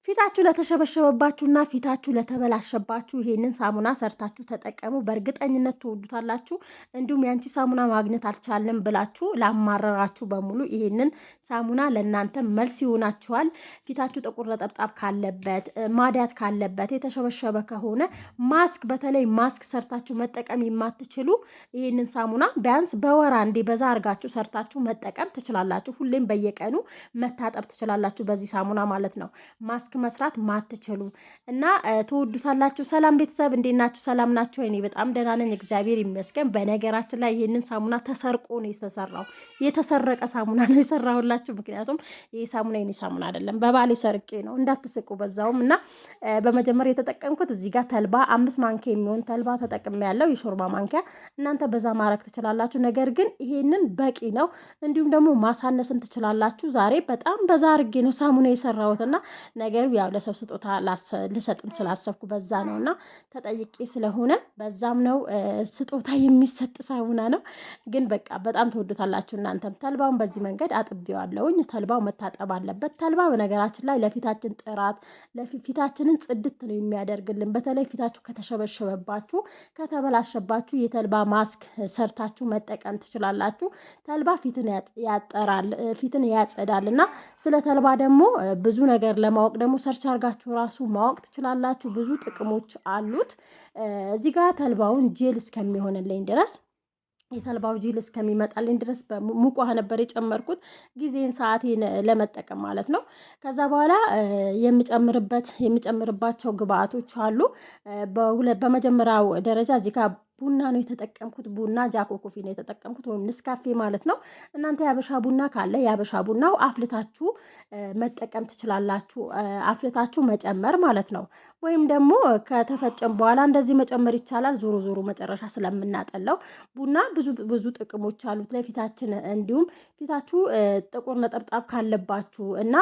ፊታችሁ ለተሸበሸበባችሁና ፊታችሁ ለተበላሸባችሁ ይሄንን ሳሙና ሰርታችሁ ተጠቀሙ። በእርግጠኝነት ትወዱታላችሁ። እንዲሁም ያንቺ ሳሙና ማግኘት አልቻልንም ብላችሁ ላማረራችሁ በሙሉ ይሄንን ሳሙና ለእናንተ መልስ ይሆናችኋል። ፊታችሁ ጥቁር ነጠብጣብ ካለበት፣ ማዲያት ካለበት፣ የተሸበሸበ ከሆነ ማስክ፣ በተለይ ማስክ ሰርታችሁ መጠቀም የማትችሉ ይሄንን ሳሙና ቢያንስ በወር አንዴ በዛ አርጋችሁ ሰርታችሁ መጠቀም ትችላላችሁ። ሁሌም በየቀኑ መታጠብ ትችላላችሁ በዚህ ሳሙና ማለት ነው። ማስክ መስራት ማትችሉ እና ትወዱታላችሁ። ሰላም ቤተሰብ እንዴት ናችሁ? ሰላም ናችሁ? እኔ በጣም ደህና ነኝ፣ እግዚአብሔር ይመስገን። በነገራችን ላይ ይሄንን ሳሙና ተሰርቆ ነው የተሰራው። የተሰረቀ ሳሙና ነው የሰራሁላችሁ። ምክንያቱም ይሄ ሳሙና የኔ ሳሙና አይደለም፣ በባሌ ሰርቄ ነው። እንዳትስቁ በዛውም። እና በመጀመሪያ የተጠቀምኩት እዚህ ጋር ተልባ 5 ማንኪያ የሚሆን ተልባ ተጠቅሜ ያለው የሾርባ ማንኪያ። እናንተ በዛ ማረግ ትችላላችሁ፣ ነገር ግን ይሄንን በቂ ነው። እንዲሁም ደግሞ ማሳነስም ትችላላችሁ። ዛሬ በጣም በዛ አርጌ ነው ሳሙና የሰራሁትና ነገሩ ያው ለሰው ስጦታ ልሰጥም ስላሰብኩ በዛ ነውና ተጠይቄ ስለሆነ በዛም ነው ስጦታ የሚሰጥ ሳሙና ነው። ግን በቃ በጣም ትወዱታላችሁ እናንተም። ተልባውን በዚህ መንገድ አጥቤዋለሁኝ። ተልባው መታጠብ አለበት። ተልባ በነገራችን ላይ ለፊታችን ጥራት ለፊታችንን ጽድት ነው የሚያደርግልን። በተለይ ፊታችሁ ከተሸበሸበባችሁ ከተበላሸባችሁ የተልባ ማስክ ሰርታችሁ መጠቀም ትችላላችሁ። ተልባ ፊትን ያጠራል፣ ፊትን ያጸዳል። እና ስለ ተልባ ደግሞ ብዙ ነገር ለማወቅ ደግሞ ሰርች አርጋችሁ ራሱ ማወቅ ትችላላችሁ። ብዙ ጥቅሞች አሉት። እዚህ ጋር ተልባውን ጄል እስከሚሆንልኝ ድረስ የተልባው ጄል እስከሚመጣልኝ ድረስ በሙቅ ውሃ ነበር የጨመርኩት፣ ጊዜን ሰዓቴን ለመጠቀም ማለት ነው። ከዛ በኋላ የሚጨምርባቸው ግብአቶች አሉ። በመጀመሪያው ደረጃ እዚህ ጋር ቡና ነው የተጠቀምኩት። ቡና ጃኮ ኮፊ ነው የተጠቀምኩት፣ ወይም ንስካፌ ማለት ነው። እናንተ ያበሻ ቡና ካለ ያበሻ ቡናው አፍልታችሁ መጠቀም ትችላላችሁ። አፍልታችሁ መጨመር ማለት ነው። ወይም ደግሞ ከተፈጨም በኋላ እንደዚህ መጨመር ይቻላል። ዞሮ ዞሮ መጨረሻ ስለምናጠላው ቡና ብዙ ጥቅሞች አሉት ለፊታችን። እንዲሁም ፊታችሁ ጥቁር ነጠብጣብ ካለባችሁ እና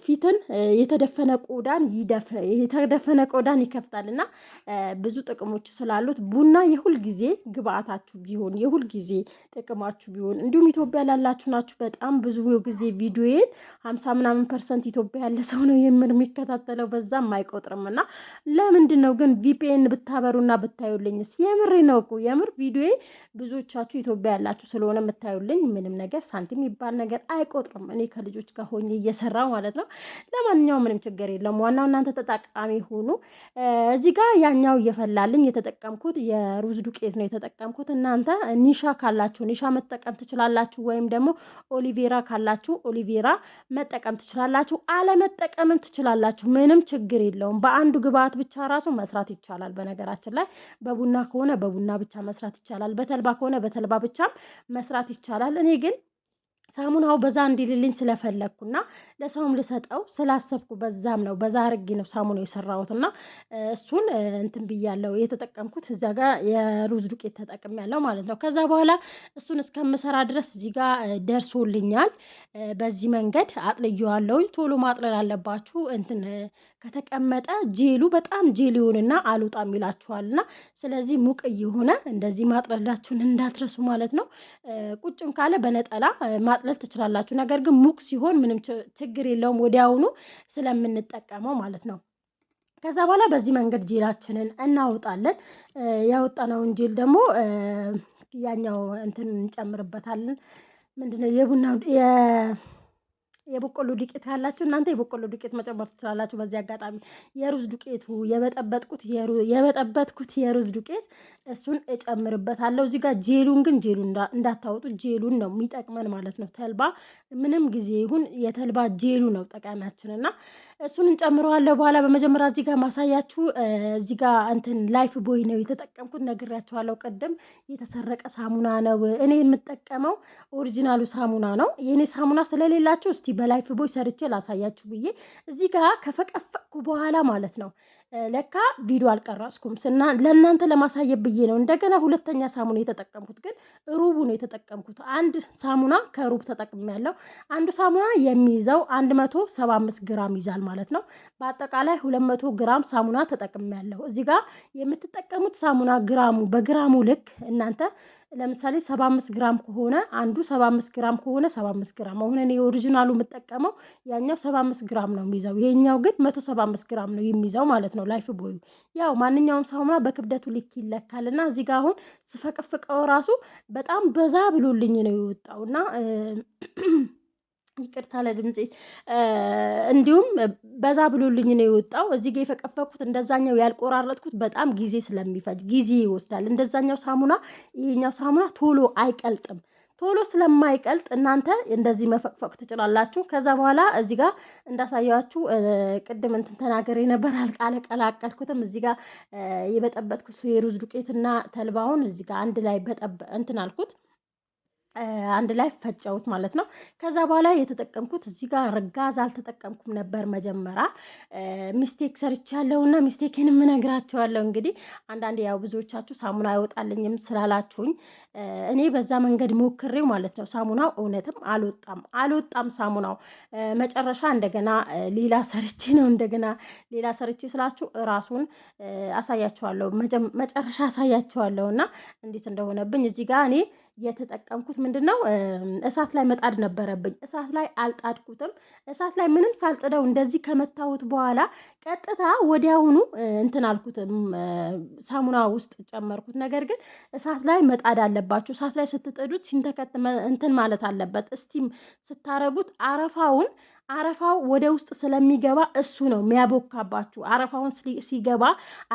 ፊትን የተደፈነ ቆዳን ይከፍታል እና ብዙ ጥቅሞች ስላሉት ቡና የሁል ጊዜ ግብአታችሁ ቢሆን የሁል ጊዜ ጥቅማችሁ ቢሆን። እንዲሁም ኢትዮጵያ ላላችሁ ናችሁ በጣም ብዙ ጊዜ ቪዲዮዬን 50% ኢትዮጵያ ያለ ሰው ነው የሚከታተለው፣ በዛም አይቆጥርም። እና ለምንድን ነው ግን ቪፒኤን ብታበሩና ብታዩልኝስ? የምሬ ነው እኮ የምር ቪዲዮዬ ብዙዎቻችሁ ኢትዮጵያ ያላችሁ ስለሆነ የምታዩልኝ ምንም ነገር ሳንቲም የሚባል ነገር አይቆጥርም። እኔ ከልጆች ጋር ሆኜ እየሰራው ማለት ነው። ለማንኛውም ምንም ችግር የለም። ዋናው እናንተ ተጠቃሚ ሆኑ። እዚህ ጋር ያኛው እየፈላልኝ የተጠቀምኩት የሩዝ ዱቄት ነው የተጠቀምኩት። እናንተ ኒሻ ካላችሁ ኒሻ መጠቀም ትችላላችሁ፣ ወይም ደግሞ ኦሊቬራ ካላችሁ ኦሊቬራ መጠቀም ትችላላችሁ፣ አለመጠቀምም ትችላላችሁ። ምንም ችግር የለውም። በአንዱ ግብአት ብቻ ራሱ መስራት ይቻላል። በነገራችን ላይ በቡና ከሆነ በቡና ብቻ መስራት ይቻላል፣ በተልባ ከሆነ በተልባ ብቻም መስራት ይቻላል። እኔ ግን ሳሙናው በዛ እንዲልልኝ ስለፈለግኩና ለሰውም ልሰጠው ስላሰብኩ በዛም ነው በዛ አርጌ ነው ሳሙናው የሰራሁትና እሱን እንትን ብያለሁ የተጠቀምኩት። እዚያ ጋር የሩዝ ዱቄት ተጠቅሜያለሁ ማለት ነው። ከዛ በኋላ እሱን እስከምሰራ ድረስ እዚህ ጋር ደርሶልኛል። በዚህ መንገድ አጥልየዋለሁ። ቶሎ ማጥለል አለባችሁ። እንትን ከተቀመጠ ጄሉ በጣም ጄል ይሆንና አልወጣም ይላችኋልና፣ ስለዚህ ሙቅ እየሆነ እንደዚህ ማጥለላችሁን እንዳትረሱ ማለት ነው። ቁጭም ካለ በነጠላ ማጥለል ትችላላችሁ። ነገር ግን ሙቅ ሲሆን ምንም ችግር የለውም፣ ወዲያውኑ ስለምንጠቀመው ማለት ነው። ከዛ በኋላ በዚህ መንገድ ጄላችንን እናወጣለን። ያወጣነውን ጄል ደግሞ ያኛው እንትን እንጨምርበታለን። ምንድነው የበቆሎ ዱቄት ካላችሁ እናንተ የበቆሎ ዱቄት መጨመር ትችላላችሁ። በዚህ አጋጣሚ የሩዝ ዱቄቱ የበጠበጥኩት የሩዝ ዱቄት እሱን እጨምርበታለሁ። እዚህ ጋር ጄሉን እንዳታወጡ፣ ጄሉን ነው የሚጠቅመን ማለት ነው። ተልባ ምንም ጊዜ ይሁን የተልባ ጄሉ ነው ጠቃሚያችን እና እሱን እንጨምረዋለሁ። በኋላ በመጀመሪያ እዚህ ጋር ማሳያችሁ እዚህ ጋር እንትን ላይፍ ቦይ ነው የተጠቀምኩት፣ ነግራችኋለሁ ቅድም። የተሰረቀ ሳሙና ነው እኔ የምጠቀመው፣ ኦሪጂናሉ ሳሙና ነው። የኔ ሳሙና ስለሌላችሁ እስቲ በላይፍ ቦይ ሰርቼ ላሳያችሁ ብዬ እዚህ ጋር ከፈቀፈቅኩ በኋላ ማለት ነው። ለካ ቪዲዮ አልቀረጽኩም ለእናንተ ለማሳየት ብዬ ነው። እንደገና ሁለተኛ ሳሙና የተጠቀምኩት ግን ሩቡ ነው የተጠቀምኩት። አንድ ሳሙና ከሩብ ተጠቅሜያለሁ። አንዱ ሳሙና የሚይዘው 175 ግራም ይዛል ማለት ነው። በአጠቃላይ 200 ግራም ሳሙና ተጠቅሜያለሁ። እዚህ ጋር የምትጠቀሙት ሳሙና በግራሙ ልክ እናንተ ለምሳሌ 75 ግራም ከሆነ አንዱ 75 ግራም ከሆነ 75 ግራም። አሁን እኔ ኦሪጂናሉ የምጠቀመው ያኛው 75 ግራም ነው የሚይዘው፣ ይሄኛው ግን 175 ግራም ነው የሚይዘው ማለት ነው። ላይፍ ቦዩ ያው ማንኛውም ሳሙና በክብደቱ ልክ ይለካል እና እዚህ ጋር አሁን ስፈቅፍቀው ራሱ በጣም በዛ ብሎልኝ ነው የወጣውና ይቅርታ ለድምጼ እንዲሁም በዛ ብሎልኝ ነው የወጣው። እዚህ ጋር የፈቀፈኩት እንደዛኛው ያልቆራረጥኩት በጣም ጊዜ ስለሚፈጅ ጊዜ ይወስዳል። እንደዛኛው ሳሙና ይሄኛው ሳሙና ቶሎ አይቀልጥም። ቶሎ ስለማይቀልጥ እናንተ እንደዚህ መፈቅፈቅ ትችላላችሁ። ከዛ በኋላ እዚህ ጋር እንዳሳያችሁ ቅድም እንትን ተናገሬ ነበር አልቀላቀልኩትም። እዚህ ጋር የበጠበጥኩት የሩዝ ዱቄትና ተልባውን እዚህ ጋር አንድ ላይ እንትን አልኩት አንድ ላይ ፈጨውት ማለት ነው። ከዛ በኋላ የተጠቀምኩት እዚህ ጋር ጋዝ አልተጠቀምኩም ነበር መጀመሪያ ሚስቴክ ሰርቻለሁና ሚስቴክንም እነግራቸዋለሁ። እንግዲህ አንዳንዴ ያው ብዙዎቻችሁ ሳሙና አይወጣልኝም ስላላችሁኝ እኔ በዛ መንገድ ሞክሬው ማለት ነው። ሳሙናው እውነትም አልወጣም ሳሙናው። መጨረሻ እንደገና ሌላ ሰርቼ ነው እንደገና ሌላ ሰርቼ ስላችሁ ራሱን አሳያችኋለሁ። መጨረሻ አሳያችኋለሁ እና እንዴት እንደሆነብኝ እዚህ ጋር እኔ የተጠቀምኩት ምንድነው እሳት ላይ መጣድ ነበረብኝ። እሳት ላይ አልጣድኩትም። እሳት ላይ ምንም ሳልጥደው እንደዚህ ከመታሁት በኋላ ቀጥታ ወዲያውኑ እንትን አልኩትም ሳሙና ውስጥ ጨመርኩት። ነገር ግን እሳት ላይ መጣድ አለባችሁ። እሳት ላይ ስትጥዱት ሲንተከት እንትን ማለት አለበት። እስቲም ስታረጉት አረፋው ወደ ውስጥ ስለሚገባ እሱ ነው የሚያቦካባችሁ። አረፋውን ሲገባ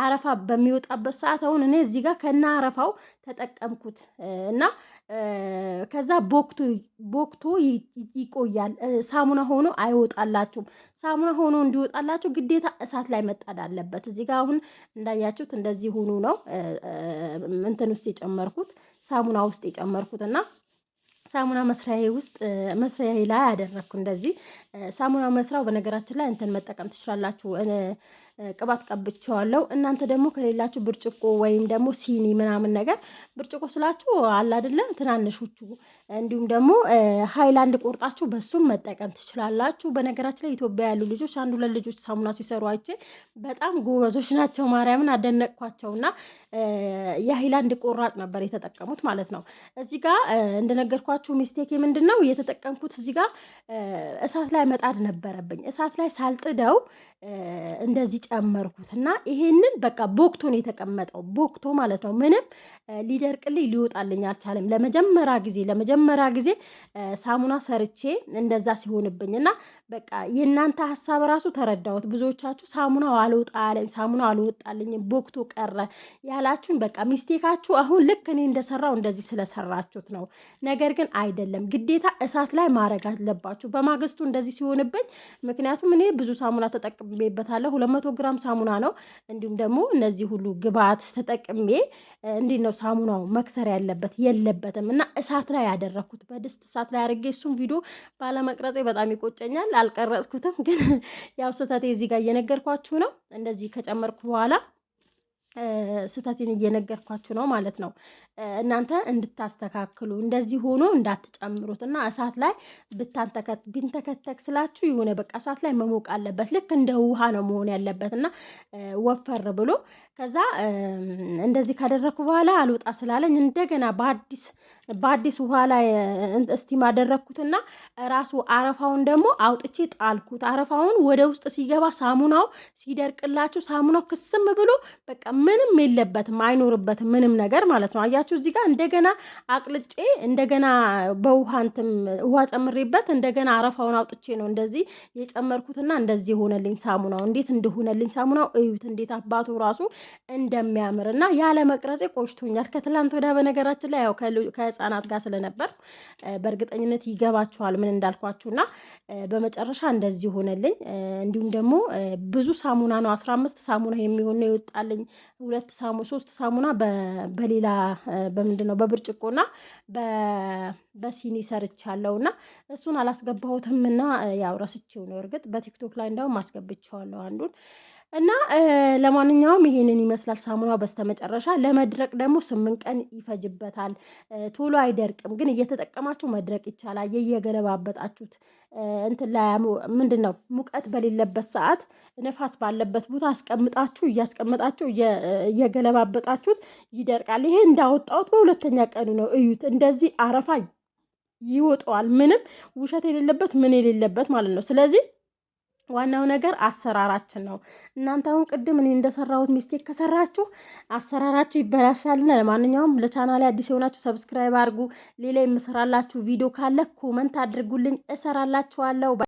አረፋ በሚወጣበት ሰዓት አሁን እኔ እዚህ ጋር ከና አረፋው ተጠቀምኩት እና ከዛ ቦክቶ ይቆያል። ሳሙና ሆኖ አይወጣላችሁም። ሳሙና ሆኖ እንዲወጣላችሁ ግዴታ እሳት ላይ መጣድ አለበት። እዚህ ጋር አሁን እንዳያችሁት እንደዚህ ሆኖ ነው እንትን ውስጥ የጨመርኩት ሳሙና ውስጥ የጨመርኩት እና ሳሙና መስሪያዬ ላይ አደረኩ። እንደዚህ ሳሙና መስራው በነገራችን ላይ እንትን መጠቀም ትችላላችሁ። ቅባት ቀብቼዋለሁ። እናንተ ደግሞ ከሌላችሁ ብርጭቆ ወይም ደግሞ ሲኒ ምናምን ነገር ብርጭቆ ስላችሁ አለ አይደለ ትናንሾቹ እንዲሁም ደግሞ ሃይላንድ ቆርጣችሁ በሱም መጠቀም ትችላላችሁ። በነገራችን ላይ ኢትዮጵያ ያሉ ልጆች አንድ ሁለት ልጆች ሳሙና ሲሰሩ አይቼ በጣም ጎበዞች ናቸው። ማርያምን አደነቅኳቸውና የሃይላንድ ቆራጭ ነበር የተጠቀሙት ማለት ነው። እዚህ ጋር እንደነገርኳችሁ ሚስቴክ ምንድነው የተጠቀምኩት እዚህ ጋር እሳት ላይ መጣድ ነበረብኝ። እሳት ላይ ሳልጥደው እንደዚህ ጨመርኩት እና ይሄንን በቃ ቦክቶ ነው የተቀመጠው። ቦክቶ ማለት ነው ምንም ሊደርቅልኝ ሊወጣልኝ አልቻለም። ለመጀመሪያ ጊዜ ሳሙና ሰርቼ እንደዛ ሲሆንብኝ እና በቃ የእናንተ ሀሳብ ራሱ ተረዳሁት። ብዙዎቻችሁ ሳሙናው አልወጣልኝም ቦክቶ ቀረ ያላችሁን በቃ ሚስቴካችሁ አሁን ልክ እኔ እንደሰራው እንደዚህ ስለሰራችሁት ነው። ነገር ግን አይደለም፣ ግዴታ እሳት ላይ ማድረግ አለባችሁ። በማግስቱ እንደዚህ ሲሆንብኝ ምክንያቱም እኔ ብዙ ሳሙና ተጠቅሜበታለሁ። 200 ግራም ሳሙና ነው። እንዲሁም ደግሞ እነዚህ ሁሉ ግብአት ተጠቅሜ እንዴት ነው ሳሙናው መክሰር ያለበት የለበትም እና እሳት ላይ ያደረኩት በድስት እሳት ላይ አድርጌ እሱን ቪዲዮ ባለመቅረጼ በጣም ይቆጨኛል። አልቀረጽኩትም፣ ግን ያው ስህተቴ እዚህ ጋር እየነገርኳችሁ ነው። እንደዚህ ከጨመርኩ በኋላ ስህተቴን እየነገርኳችሁ ነው ማለት ነው። እናንተ እንድታስተካክሉ እንደዚህ ሆኖ እንዳትጨምሩት እና እሳት ላይ ቢንተከተክ ስላችሁ የሆነ በቃ እሳት ላይ መሞቅ አለበት። ልክ እንደ ውሃ ነው መሆን ያለበት እና ወፈር ብሎ ከዛ እንደዚህ ካደረኩ በኋላ አልወጣ ስላለኝ እንደገና በአዲስ ውሃ ላይ እስቲም አደረኩትና ራሱ አረፋውን ደግሞ አውጥቼ ጣልኩት። አረፋውን ወደ ውስጥ ሲገባ ሳሙናው ሲደርቅላችሁ ሳሙናው ክስም ብሎ በቃ ምንም የለበትም አይኖርበትም ምንም ነገር ማለት ነው። አያችሁ እዚህ ጋር እንደገና አቅልጬ እንደገና በውሃ ውሃ ጨምሬበት እንደገና አረፋውን አውጥቼ ነው እንደዚህ የጨመርኩትና እንደዚህ ሆነልኝ ሳሙናው። እንዴት እንደሆነልኝ ሳሙናው እዩት፣ እንዴት አባቱ ራሱ እንደሚያምር እና ያለ መቅረጼ ቆሽቶኛል ከትላንት ወዲያ። በነገራችን ላይ ያው ከህፃናት ጋር ስለነበር በእርግጠኝነት ይገባችኋል ምን እንዳልኳችሁና በመጨረሻ እንደዚህ ሆነልኝ። እንዲሁም ደግሞ ብዙ ሳሙና ነው 15 ሳሙና የሚሆን ነው የወጣልኝ። 3 ሳሙና በሌላ በምንድነው በብርጭቆና በሲኒ ሰርቻለሁና እሱን አላስገባሁትምና ያው ረስቼው ነው። እርግጥ በቲክቶክ ላይ እንደውም አስገብቼዋለሁ አንዱን እና ለማንኛውም ይሄንን ይመስላል ሳሙናው። በስተመጨረሻ ለመድረቅ ደግሞ 8 ቀን ይፈጅበታል። ቶሎ አይደርቅም፣ ግን እየተጠቀማችሁ መድረቅ ይቻላል። እየገለባበጣችሁት እንትን ላይ ምንድነው ሙቀት በሌለበት ሰዓት ነፋስ ባለበት ቦታ አስቀምጣችሁ እያስቀመጣችሁ እየገለባበጣችሁት ይደርቃል። ይሄ እንዳወጣሁት በሁለተኛ ቀኑ ነው። እዩት፣ እንደዚህ አረፋ ይወጣዋል። ምንም ውሸት የሌለበት ምን የሌለበት ማለት ነው። ስለዚህ ዋናው ነገር አሰራራችን ነው። እናንተ አሁን ቅድም እኔ እንደሰራሁት ሚስቴክ ከሰራችሁ አሰራራችሁ ይበላሻልና፣ ለማንኛውም ለቻናሌ አዲስ የሆናችሁ ሰብስክራይብ አድርጉ። ሌላ የምሰራላችሁ ቪዲዮ ካለ ኮመንት አድርጉልኝ፣ እሰራላችኋለሁ።